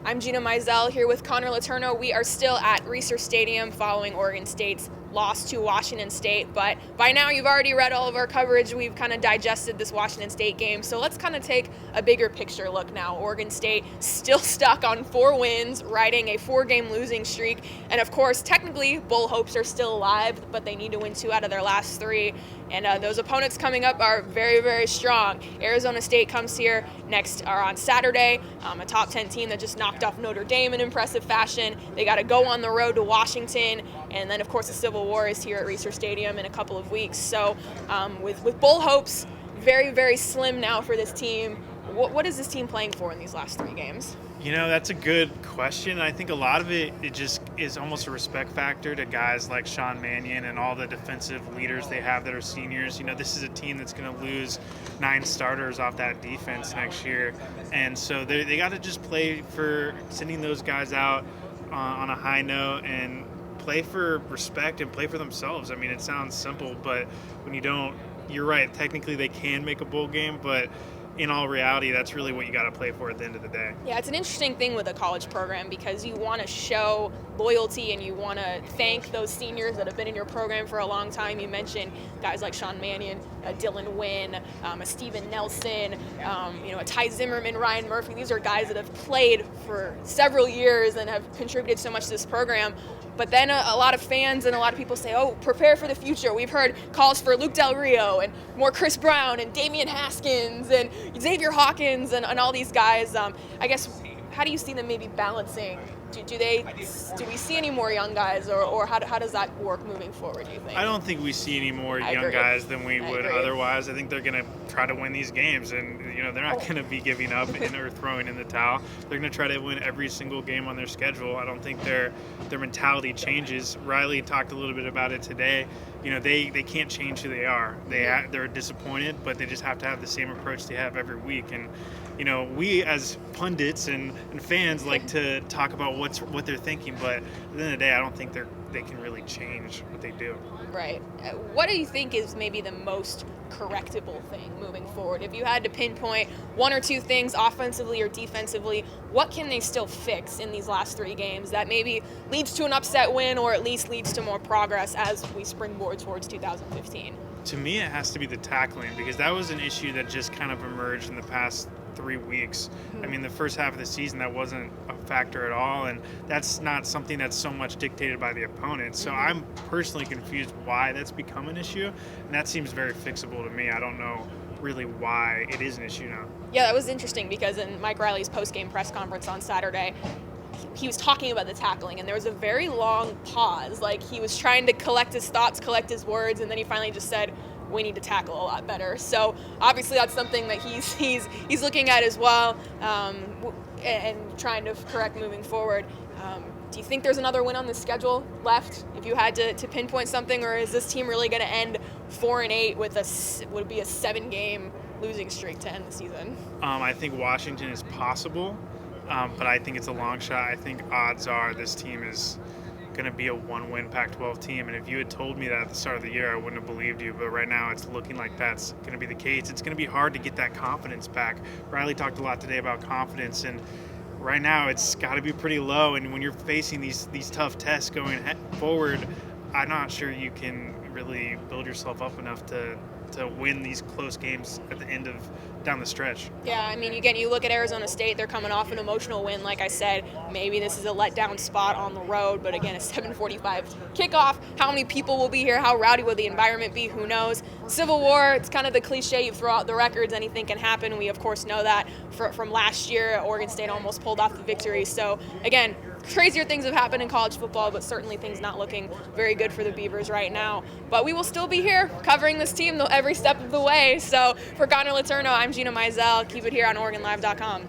I'm Gina Mizell here with Connor Letourneau. We are still at Reser Stadium following Oregon State's loss to Washington State, but by now you've already read all of our coverage. We've kind of digested this Washington State game, so let's kind of take a bigger picture look now. Oregon State still stuck on 4 wins, riding a 4-game losing streak, and of course, technically, bowl hopes are still alive, but they need to win 2 out of their last 3, and those opponents coming up are very, very strong. Arizona State comes here on Saturday, a top 10 team that just knocked off Notre Dame in impressive fashion. They got to go on the road to Washington, and then of course the Civil War is here at Reser Stadium in a couple of weeks. So with bowl hopes very, very slim now for this team, what is this team playing for in these last 3 games? You know, that's a good question. I think a lot of it just is almost a respect factor to guys like Sean Mannion and all the defensive leaders they have that are seniors. You know, this is a team that's going to lose 9 starters off that defense next year. And so they got to just play for sending those guys out on a high note and play for respect and play for themselves. I mean, it sounds simple, but when you don't, you're right. Technically, they can make a bowl game, but in all reality, that's really what you got to play for at the end of the day. Yeah, it's an interesting thing with a college program because you want to show loyalty and you want to thank those seniors that have been in your program for a long time. You mentioned guys like Sean Mannion, Dylan Wynn, a Steven Nelson, a Ty Zimmerman, Ryan Murphy. These are guys that have played for several years and have contributed so much to this program. But then a lot of fans and a lot of people say, oh, prepare for the future. We've heard calls for Luke Del Rio and more Chris Brown and Damian Haskins and Xavier Hawkins and all these guys. I guess, how do you see them maybe balancing? Do we see any more young guys, or how does that work moving forward, do you think? I don't think we see any more young guys than we would otherwise. I think they're going to try to win these games, and they're not going to be giving up or throwing in the towel. They're going to try to win every single game on their schedule. I don't think their mentality changes. Riley talked a little bit about it today. They can't change who they are. They're disappointed, but they just have to have the same approach they have every week. And we as pundits and fans like to talk about what they're thinking, but at the end of the day, I don't think they can really change what they do. Right. What do you think is maybe the most correctable thing moving forward? If you had to pinpoint 1 or 2 things offensively or defensively, what can they still fix in these last 3 games that maybe leads to an upset win or at least leads to more progress as we springboard towards 2015? To me, it has to be the tackling, because that was an issue that just kind of emerged in the past 3 weeks. I mean, the first half of the season, that wasn't a factor at all, and that's not something that's so much dictated by the opponent. So I'm personally confused why that's become an issue, and that seems very fixable to me. I don't know really why it is an issue now. Yeah, that was interesting because in Mike Riley's post-game press conference on Saturday, he was talking about the tackling, and there was a very long pause. Like, he was trying to collect his thoughts, collect his words, and then he finally just said, we need to tackle a lot better. So obviously that's something that he's looking at as well, and trying to correct moving forward. Do you think there's another win on the schedule left if you had to pinpoint something, or is this team really going to end 4-8 with would be a 7-game losing streak to end the season? I think Washington is possible, but I think it's a long shot. I think odds are this team is going to be a 1-win Pac-12 team, and if you had told me that at the start of the year, I wouldn't have believed you, but right now it's looking like that's going to be the case. It's going to be hard to get that confidence back. Riley talked a lot today about confidence, and right now it's got to be pretty low, and when you're facing these tough tests going forward, I'm not sure you can really build yourself up enough to win these close games at the end of down the stretch. Yeah, I mean, again, you look at Arizona State, they're coming off an emotional win. Like I said, maybe this is a letdown spot on the road, but again, a 7:45 kickoff. How many people will be here? How rowdy will the environment be? Who knows? Civil War, it's kind of the cliche. You throw out the records, anything can happen. We, of course, know that from last year. Oregon State almost pulled off the victory. So, again, crazier things have happened in college football, but certainly things not looking very good for the Beavers right now. But we will still be here covering this team every step of the way. So for Connor Letourneau, I'm Gina Mizell. Keep it here on OregonLive.com.